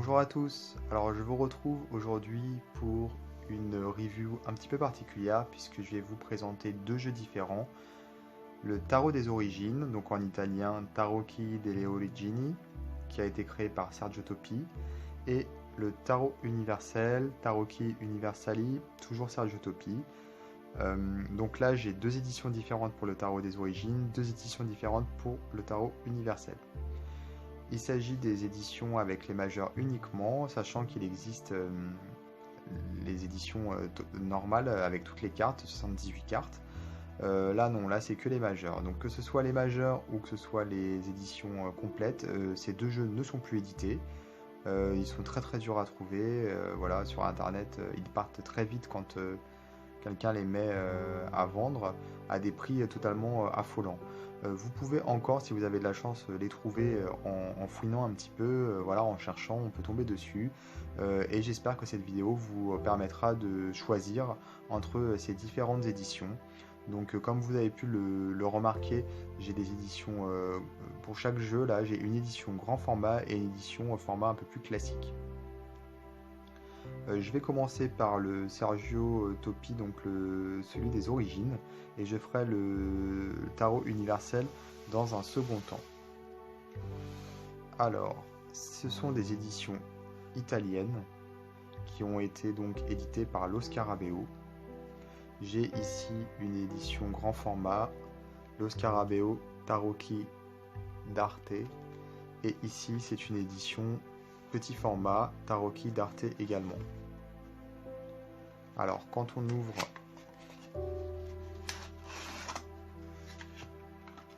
Bonjour à tous, alors je vous retrouve aujourd'hui pour une review un petit peu particulière puisque je vais vous présenter deux jeux différents. Le Tarot des origines, donc en italien Tarocchi delle Origini, qui a été créé par Sergio Topi, et le Tarot universel, Tarocchi Universali, toujours Sergio Topi. Donc là j'ai deux éditions différentes pour le Tarot des origines, deux éditions différentes pour le Tarot universel. Il s'agit des éditions avec les majeurs uniquement, sachant qu'il existe les éditions normales avec toutes les cartes, 78 cartes. Là non, là c'est que les majeurs. Donc que ce soit les majeurs ou que ce soit les éditions complètes, ces deux jeux ne sont plus édités. Ils sont très très durs à trouver. Voilà, sur internet, ils partent très vite quand quelqu'un les met à vendre à des prix totalement affolants. Vous pouvez encore, si vous avez de la chance, les trouver en fouinant un petit peu, voilà, en cherchant, on peut tomber dessus. Et j'espère que cette vidéo vous permettra de choisir entre ces différentes éditions. Donc comme vous avez pu le remarquer, j'ai des éditions pour chaque jeu. Là, j'ai une édition grand format et une édition au format un peu plus classique. Je vais commencer par le Sergio Topi, donc celui des origines, et je ferai le tarot universel dans un second temps. Alors, ce sont des éditions italiennes qui ont été donc éditées par Lo Scarabeo. J'ai ici une édition grand format, Lo Scarabeo Tarocchi d'Arte, et ici c'est une édition petit format, Tarocchi d'Arte également. Alors, quand on ouvre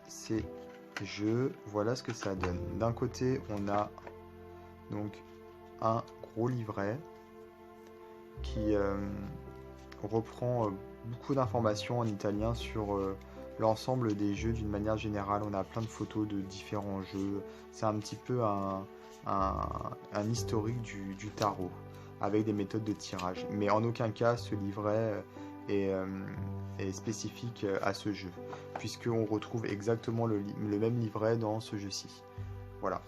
ces jeux, voilà ce que ça donne. D'un côté, on a donc un gros livret qui reprend beaucoup d'informations en italien sur l'ensemble des jeux d'une manière générale. On a plein de photos de différents jeux. C'est un petit peu un historique du tarot, avec des méthodes de tirage. Mais en aucun cas, ce livret est spécifique à ce jeu, puisqu'on retrouve exactement le même livret dans ce jeu-ci. Voilà.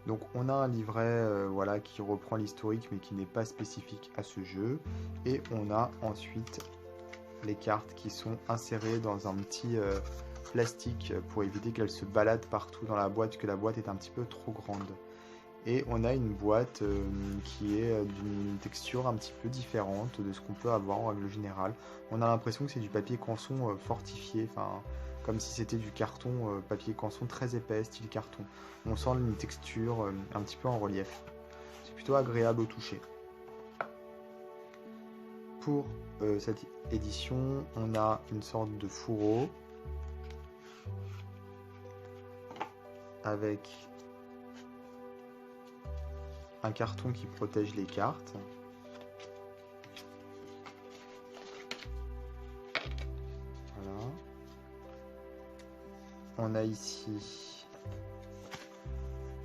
Donc on a un livret voilà, qui reprend l'historique, mais qui n'est pas spécifique à ce jeu. Et on a ensuite les cartes qui sont insérées dans un petit plastique pour éviter qu'elles se baladent partout dans la boîte, que la boîte est un petit peu trop grande. Et on a une boîte qui est d'une texture un petit peu différente de ce qu'on peut avoir en règle générale. On a l'impression que c'est du papier canson fortifié, enfin comme si c'était du carton papier canson très épais, style carton. On sent une texture un petit peu en relief. C'est plutôt agréable au toucher. Pour cette édition, on a une sorte de fourreau avec un carton qui protège les cartes. Voilà. On a ici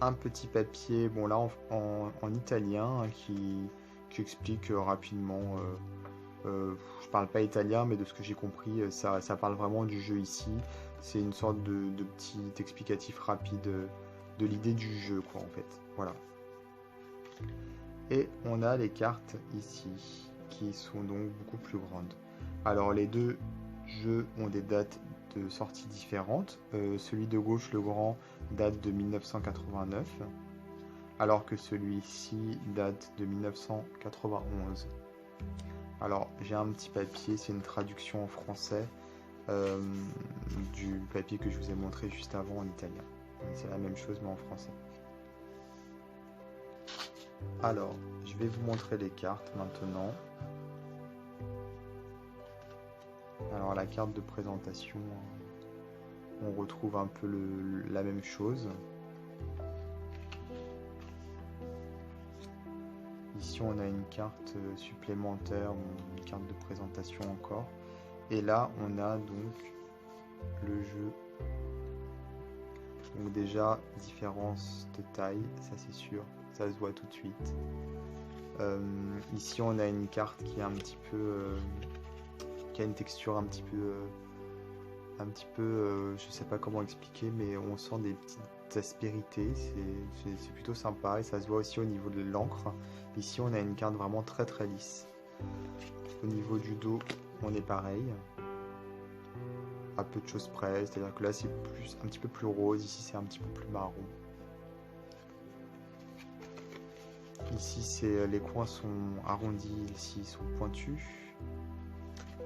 un petit papier, bon là en italien, qui explique rapidement. Je parle pas italien, mais de ce que j'ai compris, ça parle vraiment du jeu ici. C'est une sorte de petit explicatif rapide de l'idée du jeu, quoi, en fait. Voilà. Et on a les cartes ici, qui sont donc beaucoup plus grandes. Alors les deux jeux ont des dates de sortie différentes. Celui de gauche, le grand, date de 1989, alors que celui-ci date de 1991. Alors j'ai un petit papier, c'est une traduction en français du papier que je vous ai montré juste avant en italien. C'est la même chose mais en français. Alors, je vais vous montrer les cartes maintenant. Alors la carte de présentation, on retrouve un peu la même chose. Ici on a une carte supplémentaire, une carte de présentation encore. Et là on a donc le jeu. Donc déjà, différence de taille, ça c'est sûr, ça se voit tout de suite. Ici on a une carte qui est un petit peu... qui a une texture un petit peu je sais pas comment expliquer, mais on sent des cette aspérité, c'est plutôt sympa et ça se voit aussi au niveau de l'encre. Ici on a une carte vraiment très très lisse. Au niveau du dos on est pareil, à peu de choses près, c'est-à-dire que là c'est un petit peu plus rose, ici c'est un petit peu plus marron. Ici les coins sont arrondis, ici sont pointus.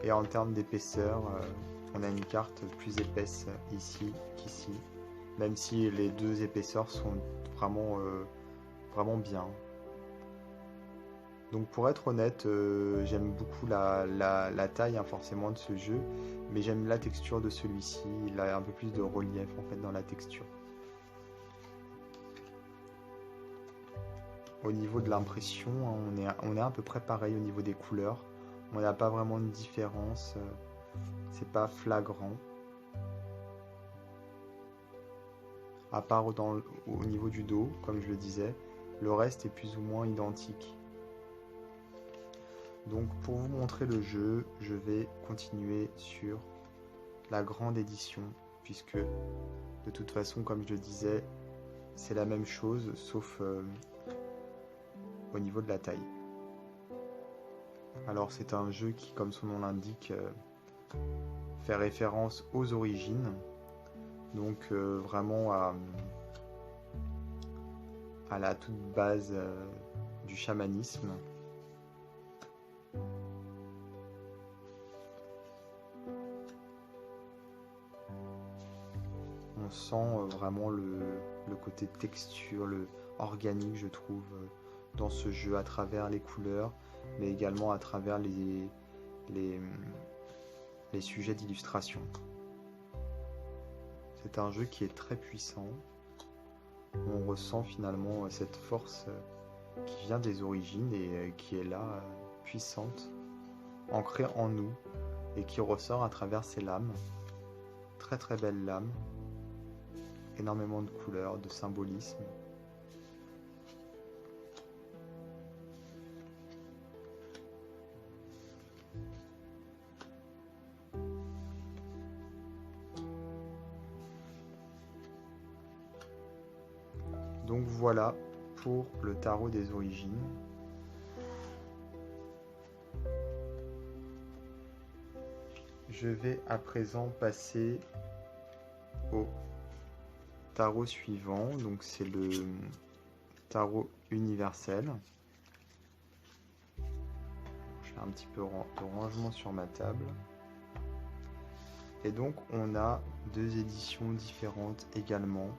Et en termes d'épaisseur, on a une carte plus épaisse ici qu'ici, même si les deux épaisseurs sont vraiment, vraiment bien. Donc pour être honnête, j'aime beaucoup la taille forcément de ce jeu, mais j'aime la texture de celui-ci, il a un peu plus de relief en fait dans la texture. Au niveau de l'impression, on est à peu près pareil au niveau des couleurs, on n'a pas vraiment de différence, c'est pas flagrant. À part au niveau du dos, comme je le disais, le reste est plus ou moins identique. Donc pour vous montrer le jeu, je vais continuer sur la grande édition, puisque de toute façon, comme je le disais, c'est la même chose, sauf au niveau de la taille. Alors c'est un jeu qui, comme son nom l'indique, fait référence aux origines, donc vraiment à la toute base du chamanisme. On sent vraiment le côté texture, le organique, je trouve, dans ce jeu, à travers les couleurs, mais également à travers les sujets d'illustration. C'est un jeu qui est très puissant. On ressent finalement cette force qui vient des origines et qui est là, puissante, ancrée en nous, et qui ressort à travers ces lames. Très très belles lames. Énormément de couleurs, de symbolisme. Donc voilà pour le tarot des origines. Je vais à présent passer au tarot suivant, donc c'est le tarot universel. Je fais un petit peu de rangement sur ma table. Et donc on a deux éditions différentes également.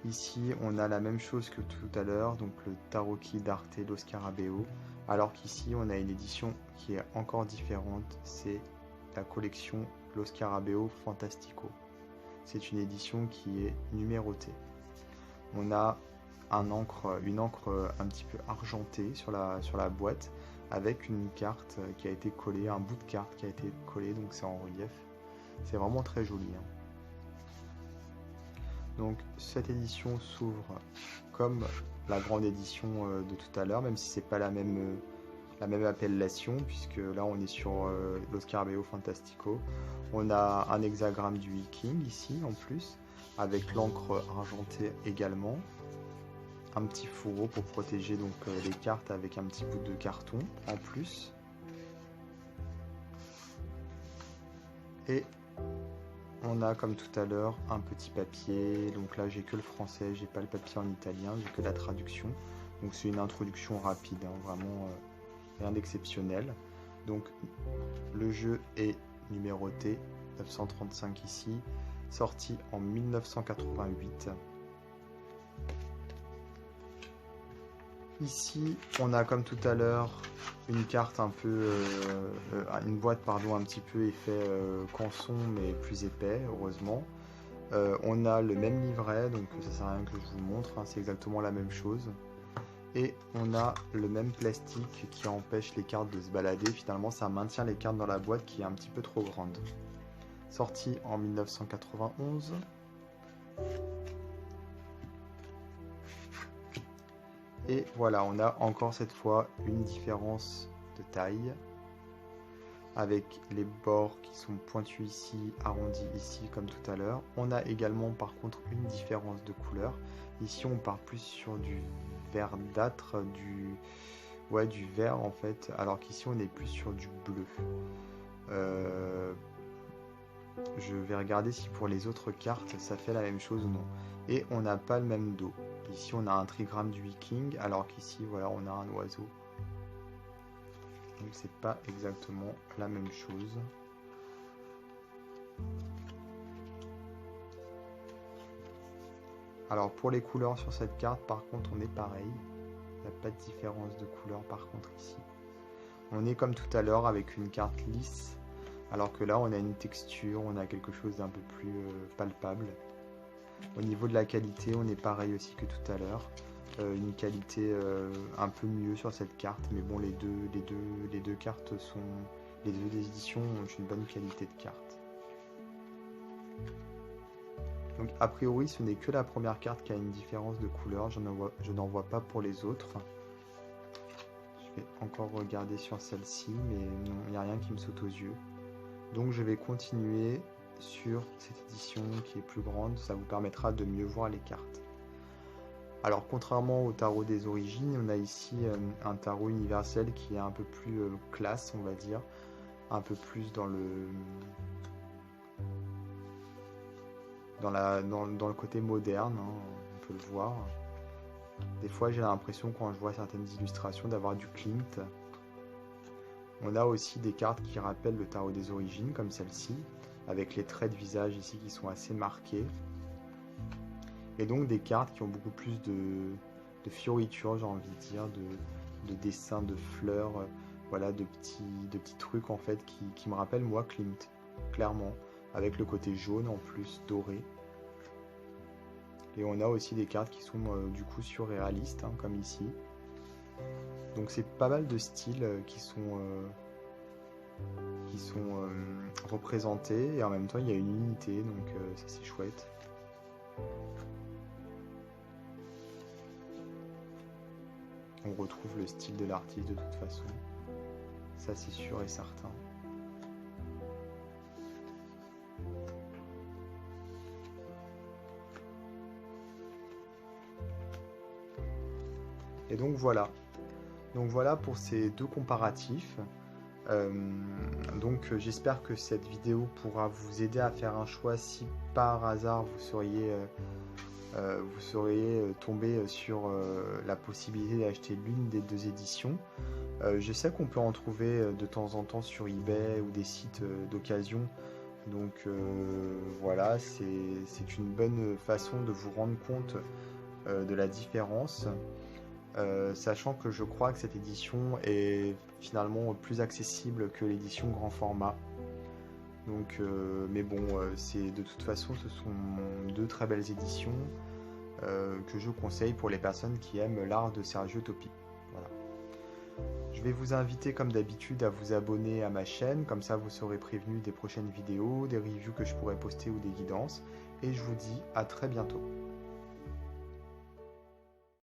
Ici on a la même chose que tout à l'heure, donc le Tarocchi d'Arte Lo Scarabeo, alors qu'ici on a une édition qui est encore différente, c'est la collection Lo Scarabeo Fantastico. C'est une édition qui est numérotée. On a une encre un petit peu argentée sur la boîte, avec une carte qui a été collée, un bout de carte qui a été collé, donc c'est en relief. C'est vraiment très joli. Donc cette édition s'ouvre comme la grande édition de tout à l'heure, même si c'est pas la même appellation, puisque là on est sur Lo Scarabeo Fantastico. On a un hexagramme du Viking ici en plus, avec l'encre argentée également. Un petit fourreau pour protéger donc les cartes avec un petit bout de carton en plus. Et on a comme tout à l'heure un petit papier, donc là j'ai que le français, j'ai pas le papier en italien, j'ai que la traduction. Donc c'est une introduction rapide, vraiment rien d'exceptionnel. Donc le jeu est numéroté 935 ici, sorti en 1988. Ici, on a comme tout à l'heure une carte un peu, une boîte pardon, un petit peu effet canson mais plus épais, heureusement. On a le même livret, donc ça sert à rien que je vous montre, c'est exactement la même chose. Et on a le même plastique qui empêche les cartes de se balader. Finalement, ça maintient les cartes dans la boîte qui est un petit peu trop grande. Sorti en 1991. Et voilà, on a encore cette fois une différence de taille. avec les bords qui sont pointus ici, arrondis ici comme tout à l'heure. On a également par contre une différence de couleur. Ici on part plus sur du verdâtre, du vert en fait, alors qu'ici on est plus sur du bleu. Je vais regarder si pour les autres cartes ça fait la même chose ou non. Et on n'a pas le même dos. Ici on a un trigramme du viking, alors qu'ici voilà on a un oiseau. Donc c'est pas exactement la même chose. Alors pour les couleurs sur cette carte par contre on est pareil. Il n'y a pas de différence de couleur par contre ici. On est comme tout à l'heure avec une carte lisse. Alors que là on a une texture, on a quelque chose d'un peu plus palpable. Au niveau de la qualité on est pareil aussi que tout à l'heure. Une qualité un peu mieux sur cette carte, mais bon les deux cartes sont. Les deux éditions ont une bonne qualité de carte. Donc a priori ce n'est que la première carte qui a une différence de couleur, je n'en vois pas pour les autres. Je vais encore regarder sur celle-ci, mais non, il n'y a rien qui me saute aux yeux. Donc je vais continuer sur cette édition qui est plus grande, ça vous permettra de mieux voir les cartes. Alors contrairement au tarot des origines, on a ici un tarot universel qui est un peu plus classe, on va dire, un peu plus dans le côté moderne, hein, on peut le voir. Des fois j'ai l'impression quand je vois certaines illustrations d'avoir du Klimt. On a aussi des cartes qui rappellent le tarot des origines, comme celle-ci, avec les traits de visage ici qui sont assez marqués. Et donc des cartes qui ont beaucoup plus de fioritures, j'ai envie de dire, de dessins, de fleurs, voilà, de petits trucs en fait qui me rappellent moi Klimt, clairement, avec le côté jaune en plus, doré. Et on a aussi des cartes qui sont du coup surréalistes, hein, comme ici. Donc c'est pas mal de styles qui sont représentés, et en même temps il y a une unité, donc ça c'est chouette. On retrouve le style de l'artiste de toute façon, ça c'est sûr et certain. Et donc voilà pour ces deux comparatifs. Donc j'espère que cette vidéo pourra vous aider à faire un choix si par hasard vous seriez tombé sur la possibilité d'acheter l'une des deux éditions. Je sais qu'on peut en trouver de temps en temps sur eBay ou des sites d'occasion. Donc voilà, c'est une bonne façon de vous rendre compte de la différence. Sachant que je crois que cette édition est finalement plus accessible que l'édition grand format. Donc, mais bon, de toute façon, ce sont deux très belles éditions que je conseille pour les personnes qui aiment l'art de Sergio Topi. Voilà. Je vais vous inviter comme d'habitude à vous abonner à ma chaîne, comme ça vous serez prévenu des prochaines vidéos, des reviews que je pourrai poster ou des guidances. Et je vous dis à très bientôt.